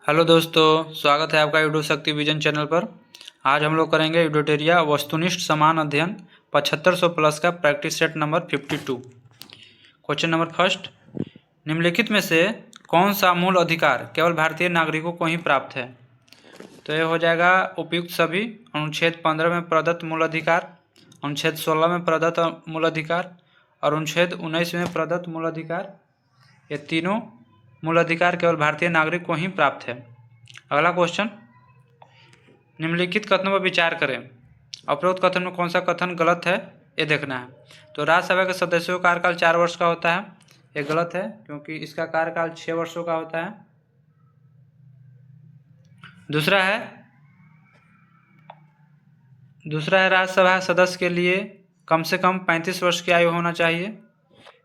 Hello दोस्तों, स्वागत है आपका यूट्यूब शक्ति विजन चैनल पर। आज हम लोग करेंगे यूडोटेरिया वस्तुनिष्ठ समान अध्ययन 7500 प्लस का practice set number 52। Question number first, निम्नलिखित में से कौन सा मूल अधिकार केवल भारतीय नागरिकों को ही प्राप्त है? तो ये हो जाएगा उपयुक्त सभी। अनुच्छेद 15 में प्रदत्त मूल अधिकार, अनुच्छेद 16 में प्रदत्त मूल अधिकार और अनुच्छेद 19 में प्रदत्त मूल अधिकार, ये तीनों मूल अधिकार केवल भारतीय नागरिक को ही प्राप्त है। अगला क्वेश्चन, निम्नलिखित कथनों पर विचार करें। उपरोक्त कथन में कौन सा कथन गलत है, ये देखना है। तो राज्यसभा के सदस्यों का कार्यकाल 4 वर्ष का होता है, ये गलत है क्योंकि इसका कार्यकाल 6 वर्षों का होता है। दूसरा है राज्यसभा सदस्य के लिए कम से कम 35 वर्ष की आयु होना चाहिए,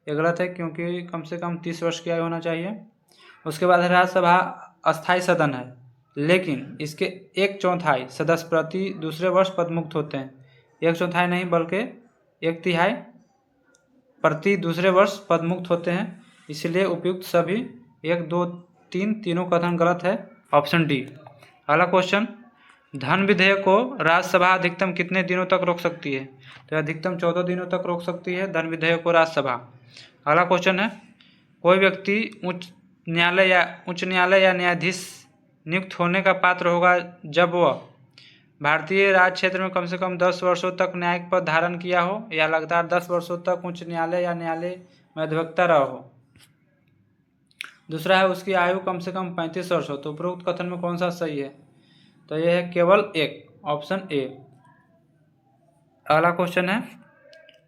ये गलत है क्योंकि कम से कम 30 वर्ष की आयु होना चाहिए। उसके बाद राज्यसभा अस्थायी सदन है, लेकिन इसके 1/4 सदस्य प्रति दूसरे वर्ष पदमुक्त होते हैं। 1/4 नहीं बल्कि 1/3 प्रति दूसरे वर्ष पदमुक्त होते हैं, इसलिए उपयुक्त सभी 1, 2, 3 तीनों कथन गलत है, ऑप्शन डी। अगला क्वेश्चन, धन विधेयक को राज्यसभा अधिकतम कितने दिनों तक रोक सकती है? तो अधिकतम 14 दिनों तक रोक सकती है धन विधेयक को राज्यसभा। अगला क्वेश्चन है, कोई व्यक्ति उच्च न्यायालय या न्यायाधीश नियुक्त होने का पात्र होगा जब वह भारतीय राज्य क्षेत्र में कम से कम 10 वर्षों तक न्यायिक पद धारण किया हो या लगातार 10 वर्षों तक उच्च न्यायालय या न्यायालय में अधिवक्ता रहा हो। दूसरा है, उसकी आयु कम से कम 35 वर्ष हो। तो उपरोक्त कथन में कौन सा सही है? तो यह है केवल एक, ऑप्शन ए। अगला क्वेश्चन है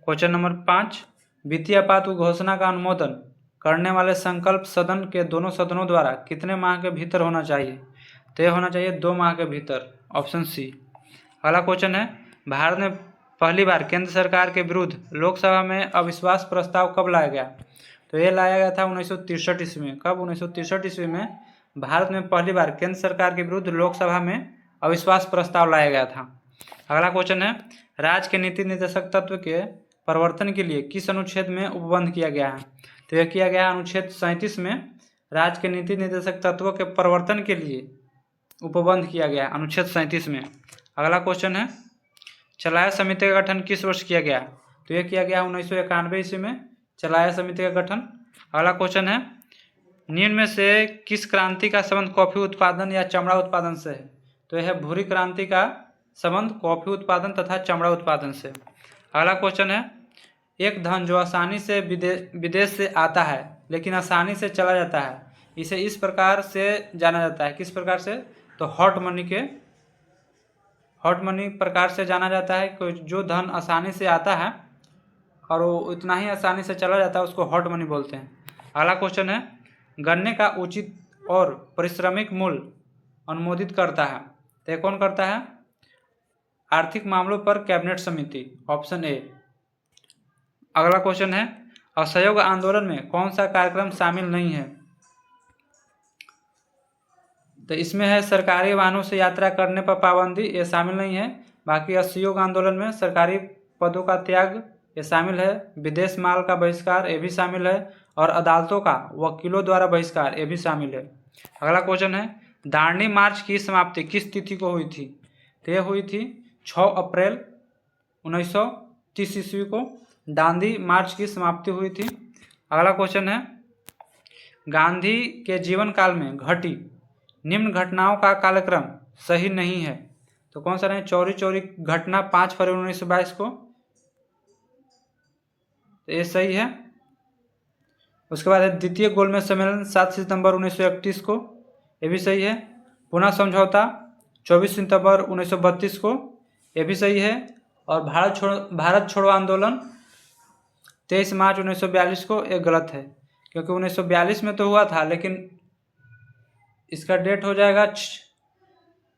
क्वेश्चन नंबर 5, वित्तीय आपात घोषणा का अनुमोदन करने वाले संकल्प सदन के दोनों सदनों द्वारा कितने माह के भीतर होना चाहिए? तो यह होना चाहिए 2 माह के भीतर, ऑप्शन सी। अगला क्वेश्चन है, भारत में पहली बार केंद्र सरकार के विरुद्ध लोकसभा में अविश्वास प्रस्ताव कब लाया गया? तो ये लाया गया था 1963 ईस्वी में। कब? 1963 ईस्वी में भारत में पहली बार केंद्र सरकार के विरुद्ध लोकसभा में अविश्वास प्रस्ताव लाया गया था। अगला क्वेश्चन है, राज्य के नीति निर्देशक तत्व के परिवर्तन के लिए किस अनुच्छेद में उपबंध किया गया है? तो यह किया गया अनुच्छेद 37 में राज्य के नीति निर्देशक तत्वों के परिवर्तन के लिए उपबंध किया गया अनुच्छेद 37 में। अगला क्वेश्चन है, चलाया समिति का गठन किस वर्ष किया गया? तो यह किया गया 1991 ईस्वी में चलाया समिति का गठन। अगला क्वेश्चन है, निम्न में से किस क्रांति का संबंध कॉफी उत्पादन या चमड़ा उत्पादन से है? तो यह भूरी क्रांति का संबंध कॉफी उत्पादन तथा चमड़ा उत्पादन से। अगला क्वेश्चन है, एक धन जो आसानी से विदेश से आता है लेकिन आसानी से चला जाता है, इसे इस प्रकार से जाना जाता है। किस प्रकार से? तो हॉट मनी प्रकार से जाना जाता है। कोई जो धन आसानी से आता है और वो उतना ही आसानी से चला जाता है, उसको हॉट मनी बोलते हैं। अगला क्वेश्चन है, गन्ने का उचित और पारिश्रमिक मूल्य अनुमोदित करता है। तो ये कौन करता है? आर्थिक मामलों पर कैबिनेट समिति, ऑप्शन ए। अगला क्वेश्चन है, असहयोग आंदोलन में कौन सा कार्यक्रम शामिल नहीं है? तो इसमें है सरकारी वाहनों से यात्रा करने पर पाबंदी, ये शामिल नहीं है। बाकी असहयोग आंदोलन में सरकारी पदों का त्याग ये शामिल है, विदेश माल का बहिष्कार ये भी शामिल है, और अदालतों का वकीलों द्वारा बहिष्कार ये भी शामिल है। अगला क्वेश्चन है, दांडी मार्च की समाप्ति किस तिथि को हुई थी? तो यह हुई थी 6 अप्रैल 1930 ईस्वी को दांडी मार्च की समाप्ति हुई थी। अगला क्वेश्चन है, गांधी के जीवन काल में घटी निम्न घटनाओं का कालक्रम सही नहीं है। तो कौन सा नहीं? चौरी चौरी घटना 5 फरवरी 1922 को, तो ये सही है। उसके बाद है द्वितीय गोलमेज सम्मेलन 7 सितंबर 1931 को, ये भी सही है। पुनः समझौता 24 सितंबर 1932 को, ये भी सही है। और भारत छोड़ो आंदोलन 23 मार्च 1942 को, ये गलत है क्योंकि 1942 में तो हुआ था, लेकिन इसका डेट हो जाएगा,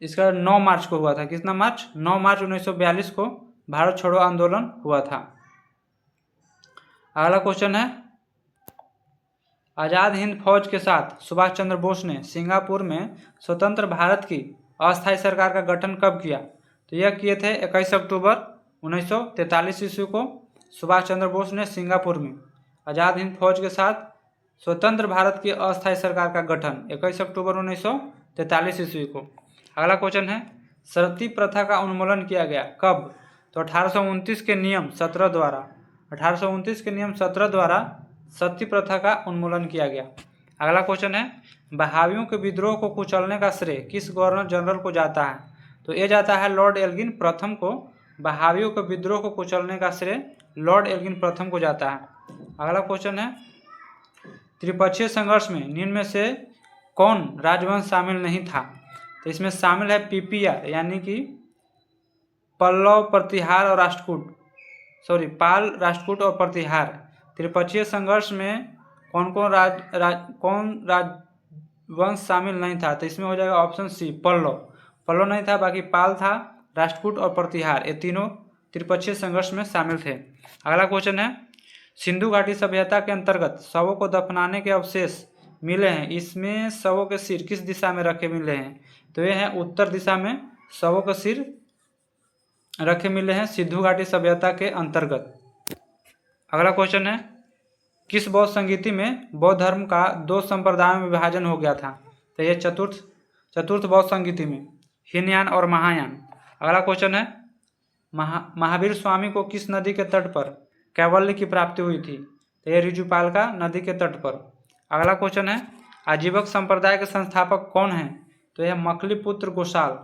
इसका 9 मार्च को हुआ था। कितना मार्च? 9 मार्च 1942 को भारत छोड़ो आंदोलन हुआ था। अगला क्वेश्चन है, आज़ाद हिंद फौज के साथ सुभाष चंद्र बोस ने सिंगापुर में स्वतंत्र भारत की अस्थायी सरकार का गठन कब किया? तो यह किए थे 21 अक्टूबर 1943 ईस्वी को सुभाष चंद्र बोस ने सिंगापुर में आज़ाद हिंद फौज के साथ स्वतंत्र भारत की अस्थायी सरकार का गठन 21 अक्टूबर 43 ईस्वी को। अगला क्वेश्चन है सती प्रथा का उन्मूलन किया गया कब? तो 1829 के नियम 17 द्वारा 1829 के नियम 17 द्वारा सती प्रथा का उन्मूलन किया गया। अगला क्वेश्चन है बहावियों के विद्रोह को कुचलने का श्रेय किस गवर्नर जनरल को जाता है? तो ये जाता है लॉर्ड एल्गिन प्रथम को। बहावियों के विद्रोह को कुचलने का श्रेय लॉर्ड एल्गिन प्रथम को जाता है। अगला क्वेश्चन है त्रिपक्षीय संघर्ष में निम्न में से कौन राजवंश शामिल नहीं था? तो इसमें शामिल है पीपीआर यानी कि पल्लव, प्रतिहार और राष्ट्रकूट, पाल, राष्ट्रकूट और प्रतिहार। त्रिपक्षीय संघर्ष में कौन कौन राजवंश शामिल नहीं था? तो इसमें हो जाएगा ऑप्शन सी पल्लव नहीं था, बाकी पाल था, राष्ट्रकूट और प्रतिहार, ये तीनों त्रिपक्षीय संघर्ष में शामिल थे। अगला क्वेश्चन है सिंधु घाटी सभ्यता के अंतर्गत शवों को दफनाने के अवशेष मिले हैं, इसमें शवों के सिर किस दिशा में रखे मिले हैं? तो ये हैं उत्तर दिशा में शवों के सिर रखे मिले हैं सिंधु घाटी सभ्यता के अंतर्गत। अगला क्वेश्चन है किस बौद्ध संगीति में बौद्ध धर्म का 2 संप्रदायों में विभाजन हो गया था? तो ये चतुर्थ बौद्ध संगीति में, हीनयान और महायान। अगला क्वेश्चन है महावीर स्वामी को किस नदी के तट पर कैवल्य की प्राप्ति हुई थी? तो ये ऋजुपालका नदी के तट पर। अगला क्वेश्चन है आजीवक संप्रदाय के संस्थापक कौन हैं? तो यह मखलीपुत्र गोसाल।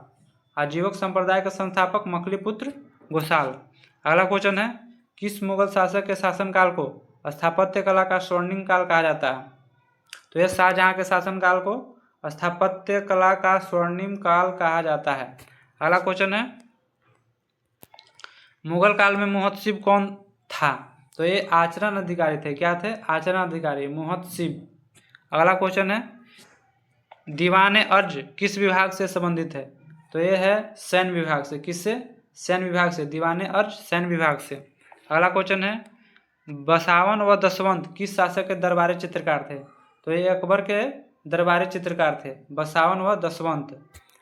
आजीवक संप्रदाय के संस्थापक मखलीपुत्र गोसाल। अगला क्वेश्चन है किस मुगल शासक के शासनकाल को स्थापत्य कला का स्वर्णिम काल कहा जाता है? तो यह शाहजहां के शासनकाल को स्थापत्य कला का स्वर्णिम काल कहा जाता है। अगला क्वेश्चन है मुगल काल में मुहत्तसिब कौन था? तो ये आचरण अधिकारी थे। क्या थे? आचरण अधिकारी, मुहत्तसिब। अगला क्वेश्चन है दीवान अर्ज किस विभाग से संबंधित है? तो ये है सैन्य विभाग से। किससे? सैन्य विभाग से। दीवान अर्ज सैन्य विभाग से। अगला क्वेश्चन है बसावन व दसवंत किस शासक के दरबारी चित्रकार थे? तो ये अकबर के दरबारी चित्रकार थे, बसावन व दसवंत।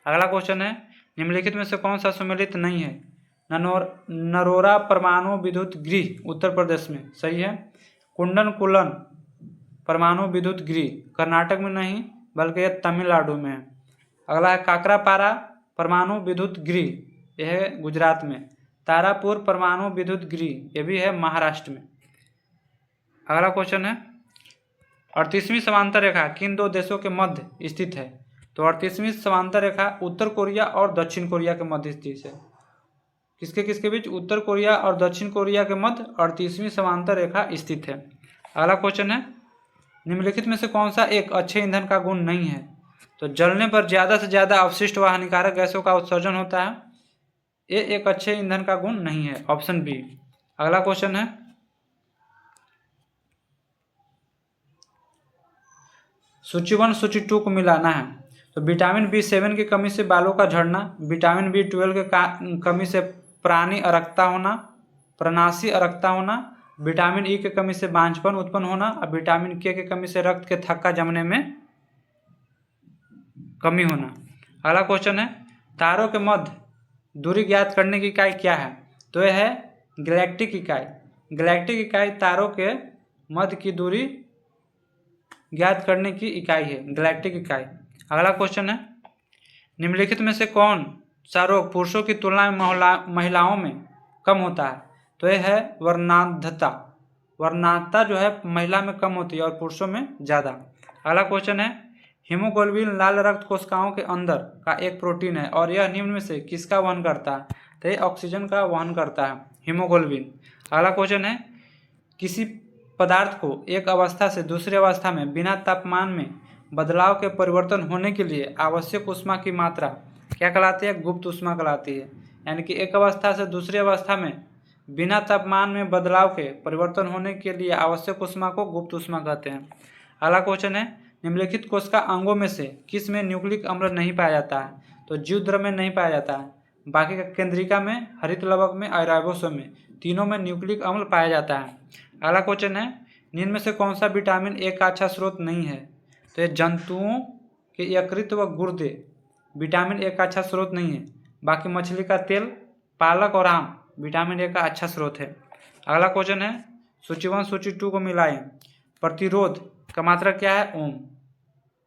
अगला क्वेश्चन है निम्नलिखित में से कौन सा सुमेलित नहीं है? नरोरा परमाणु विद्युत गृह उत्तर प्रदेश में, सही है। कुंडनकुलन परमाणु विद्युत गृह कर्नाटक में नहीं बल्कि यह तमिलनाडु में है। अगला है काकरापारा परमाणु विद्युत गृह, यह है गुजरात में। तारापुर परमाणु विद्युत गृह ये भी है महाराष्ट्र में। अगला क्वेश्चन है 38वीं समांतर रेखा किन 2 देशों के मध्य स्थित है? तो 38वीं समांतर रेखा उत्तर कोरिया और दक्षिण कोरिया के मध्य स्थित है। किसके बीच? उत्तर कोरिया और दक्षिण कोरिया के मध्य 38वीं समांतर रेखा स्थित है। अगला क्वेश्चन है निम्नलिखित में से कौन सा एक अच्छे ईंधन का गुण नहीं है? तो जलने पर ज़्यादा से ज़्यादा अवशिष्ट व हानिकारक गैसों का उत्सर्जन होता है, ये एक अच्छे ईंधन का गुण नहीं है, ऑप्शन बी। अगला क्वेश्चन है सूची 1 सूची 2 को मिलाना है। तो विटामिन B7 की कमी से बालों का झड़ना, विटामिन B12 के कमी से प्राणी अरक्ता होना, प्रनासी अरक्ता होना, विटामिन ई की कमी से बांझपन उत्पन्न होना और विटामिन के की कमी से रक्त के थक्का जमने में कमी होना। अगला क्वेश्चन है तारों के मध्य दूरी ज्ञात करने की इकाई क्या है? तो यह है गैलेक्टिक इकाई। गैलेक्टिक इकाई तारों के मध्य की दूरी ज्ञात करने की इकाई है, गैलेक्टिक इकाई। अगला क्वेश्चन है निम्नलिखित में से कौन सा रोग पुरुषों की तुलना में महिलाओं में कम होता है? तो यह है वर्णांधता। वर्णांधता जो है महिला में कम होती है और पुरुषों में ज़्यादा। अगला क्वेश्चन है हीमोग्लोबिन लाल रक्त कोशिकाओं के अंदर का एक प्रोटीन है और यह निम्न में से किसका वहन करता है? तो यह ऑक्सीजन का वहन करता है, हीमोग्लोबिन। अगला क्वेश्चन है किसी पदार्थ को एक अवस्था से दूसरी अवस्था में बिना तापमान में बदलाव के परिवर्तन होने के लिए आवश्यक ऊष्मा की मात्रा क्या कहलाती है? गुप्त ऊष्मा कहलाती है। यानी कि एक अवस्था से दूसरी अवस्था में बिना तापमान में बदलाव के परिवर्तन होने के लिए आवश्यक ऊष्मा को गुप्त ऊष्मा कहते हैं। अगला क्वेश्चन है निम्नलिखित कोशिका अंगों में से किस में न्यूक्लिक अम्ल नहीं पाया जाता है? तो जीवद्रव में नहीं पाया जाता है, बाकी का केंद्रिका में, हरित लवक में और राइबोसोम में, तीनों में न्यूक्लिक अम्ल पाया जाता है। अगला क्वेश्चन है निम्न में से कौन सा विटामिन ए का अच्छा स्रोत नहीं है? तो ये जंतुओं के यकृत व गुर्दे विटामिन ए का अच्छा स्रोत नहीं है, बाकी मछली का तेल, पालक और आम विटामिन ए का अच्छा स्रोत है। अगला क्वेश्चन है सूची 1 सूची 2 को मिलाएं। प्रतिरोध का मात्रा क्या है? ओम।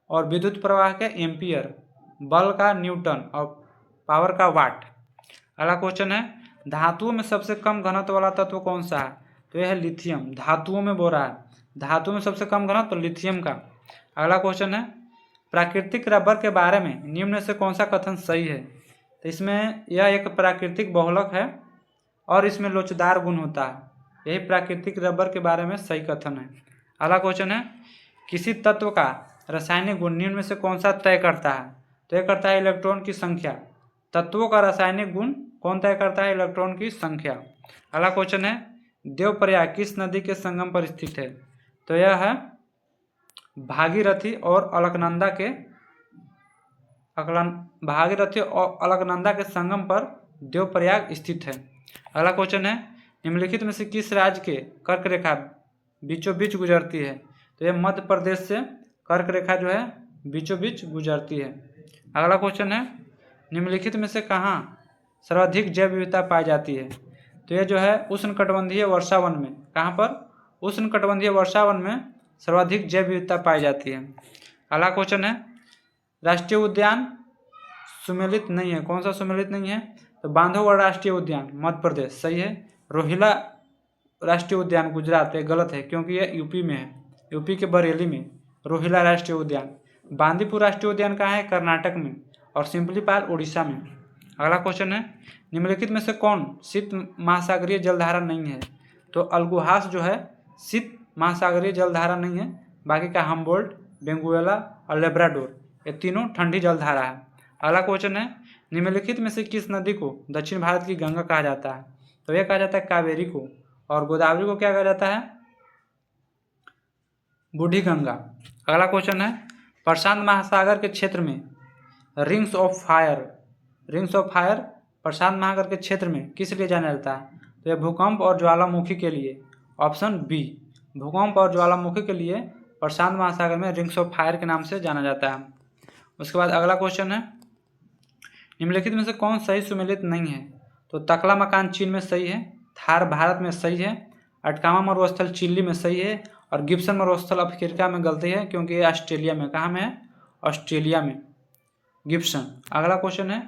और विद्युत प्रवाह क्या? एम्पियर। बल का न्यूटन और पावर का वाट। अगला क्वेश्चन है धातुओं में सबसे कम घनत्व वाला तत्व कौन सा है? तो यह है लिथियम। धातुओं में बोल रहा है, धातु में सबसे कम घनत्व तो लिथियम का। अगला क्वेश्चन है प्राकृतिक रबर के बारे में निम्न से कौन सा कथन सही है? तो इसमें यह एक प्राकृतिक बहुलक है और इसमें लोचदार गुण होता है, यही प्राकृतिक रबर के बारे में सही कथन है। अगला क्वेश्चन है किसी तत्व का रासायनिक गुण निम्न में से कौन सा तय करता है? तो यह करता है इलेक्ट्रॉन की संख्या। तत्वों का रासायनिक गुण कौन तय करता है? इलेक्ट्रॉन की संख्या। अगला क्वेश्चन है देवप्रयाग किस नदी के संगम पर स्थित है? तो यह है भागीरथी और अलकनंदा के संगम पर देवप्रयाग स्थित है। अगला क्वेश्चन है निम्नलिखित में से किस राज्य के कर्क रेखा बीचों बीच गुजरती है? तो यह मध्य प्रदेश से कर्क रेखा जो है बीचों बीच गुजरती है। अगला क्वेश्चन है निम्नलिखित में से कहाँ सर्वाधिक जैव विविधता पाई जाती है? तो यह जो है उष्णकटिबंधीय वर्षावन में। कहाँ पर? उष्णकटिबंधीय वर्षावन में सर्वाधिक जैव विविधता पाई जाती है। अगला क्वेश्चन है राष्ट्रीय उद्यान सुमेलित नहीं है, कौन सा सुमेलित नहीं है? तो बांधवगढ़ राष्ट्रीय उद्यान मध्य प्रदेश सही है। रोहिला राष्ट्रीय उद्यान गुजरात, ये गलत है क्योंकि ये यूपी में है, यूपी के बरेली में रोहिला राष्ट्रीय उद्यान। बांदीपुर राष्ट्रीय उद्यान कहाँ है? कर्नाटक में। और सिंपलीपाल उड़ीसा में। अगला क्वेश्चन है निम्नलिखित में से कौन शीत महासागरीय जलधारा नहीं है? तो अल्गोहास जो है शीत महासागरीय जलधारा नहीं है, बाकी का हम्बोल्ट, बेंगुएला और लेब्राडोर ये तीनों ठंडी जलधारा है। अगला क्वेश्चन है निम्नलिखित में से किस नदी को दक्षिण भारत की गंगा कहा जाता है? तो यह कहा जाता है कावेरी को। और गोदावरी को क्या कहा जाता है? बूढ़ी गंगा। अगला क्वेश्चन है प्रशांत महासागर के क्षेत्र में रिंग्स ऑफ फायर प्रशांत महासागर के क्षेत्र में किस लिए जाना जाता है? तो यह भूकंप और ज्वालामुखी के लिए। ऑप्शन बी, भूकंप और ज्वालामुखी के लिए प्रशांत महासागर में रिंग्स ऑफ फायर के नाम से जाना जाता है। उसके बाद अगला क्वेश्चन है निम्नलिखित में से कौन सही सुमेलित नहीं है? तो तकला मकान चीन में सही है, थार भारत में सही है, अटकामा मरुस्थल चिली में सही है और गिब्सन मरुस्थल अफ्रीका में गलती है क्योंकि ये ऑस्ट्रेलिया में। कहाँ में है? ऑस्ट्रेलिया में गिब्सन। अगला क्वेश्चन है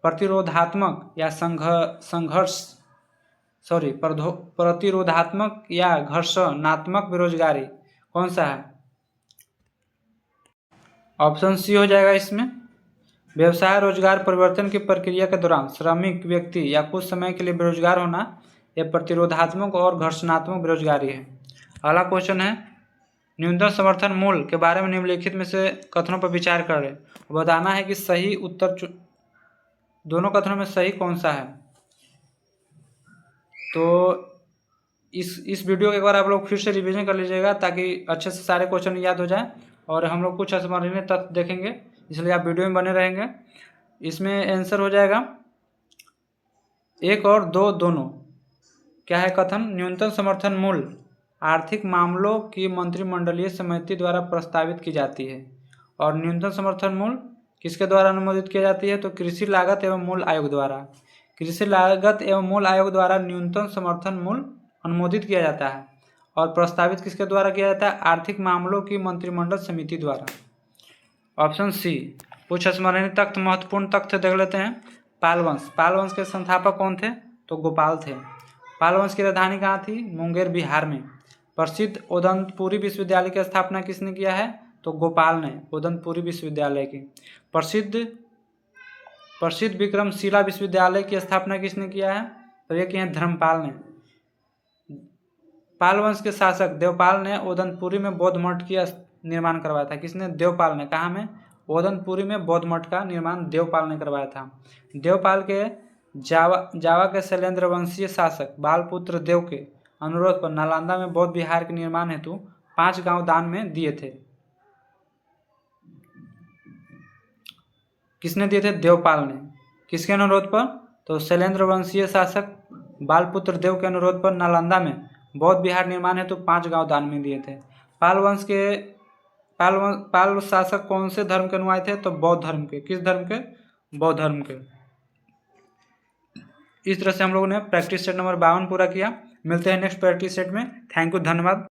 प्रतिरोधात्मक या घर्षणात्मक बेरोजगारी कौन सा है? ऑप्शन सी हो जाएगा इसमें। व्यवसाय रोजगार परिवर्तन की प्रक्रिया के दौरान श्रमिक व्यक्ति या कुछ समय के लिए बेरोजगार होना, यह प्रतिरोधात्मक और घर्षणात्मक बेरोजगारी है। अगला क्वेश्चन है न्यूनतम समर्थन मूल्य के बारे में निम्नलिखित में से कथनों पर विचार करें। बताना है कि सही उत्तर दोनों कथनों में सही कौन सा है। तो इस वीडियो के एक बार आप लोग फिर से रिवीजन कर लीजिएगा ताकि अच्छे से सारे क्वेश्चन याद हो जाए। और हम लोग कुछ अस्मरणीय तथ्य देखेंगे, इसलिए आप वीडियो में बने रहेंगे। इसमें आंसर हो जाएगा 1 और 2 दोनों। क्या है कथन? न्यूनतम समर्थन मूल्य आर्थिक मामलों की मंत्रिमंडलीय समिति द्वारा प्रस्तावित की जाती है। और न्यूनतम समर्थन मूल्य किसके द्वारा अनुमोदित की जाती है? तो कृषि लागत एवं मूल्य आयोग द्वारा। कृषि लागत एवं मूल्य आयोग द्वारा न्यूनतम समर्थन मूल्य अनुमोदित किया जाता है। और प्रस्तावित किसके द्वारा किया जाता है? आर्थिक मामलों की मंत्रिमंडल समिति द्वारा। Option C. कुछ स्मरणीय तथ्य, महत्वपूर्ण तथ्य देख लेते हैं। पाल वंश के संस्थापक कौन थे? तो गोपाल थे। पाल वंश की राजधानी कहाँ थी? मुंगेर, बिहार में। प्रसिद्ध उदंतपुरी विश्वविद्यालय की स्थापना किसने किया है? तो गोपाल ने, उदंतपुरी विश्वविद्यालय की। प्रसिद्ध विक्रमशिला विश्वविद्यालय की स्थापना किसने किया है? तो ये किए हैं धर्मपाल ने। पाल वंश के शासक देवपाल ने उदंतपुरी में बौद्ध मठ की निर्माण करवाया था। किसने? देवपाल ने। कहाँ में? उदंतपुरी में बौद्ध मठ का निर्माण देवपाल ने करवाया था। देवपाल के जावा के शैलेंद्र वंशीय शासक बालपुत्र देव के अनुरोध पर नालंदा में बौद्ध विहार के निर्माण हेतु 5 गांव दान में दिए थे। किसने दिए थे? देवपाल ने। किसके अनुरोध पर? तो शैलेंद्र वंशीय शासक बालपुत्र देव के अनुरोध पर नालंदा में बौद्ध विहार निर्माण हेतु 5 गांव दान में दिए थे। पाल शासक कौन से धर्म के अनुयायी थे? तो बौद्ध धर्म के। किस धर्म के? बौद्ध धर्म के। इस तरह से हम लोगों ने प्रैक्टिस सेट नंबर 52 पूरा किया। मिलते हैं नेक्स्ट प्रैक्टिस सेट में। थैंक यू, धन्यवाद।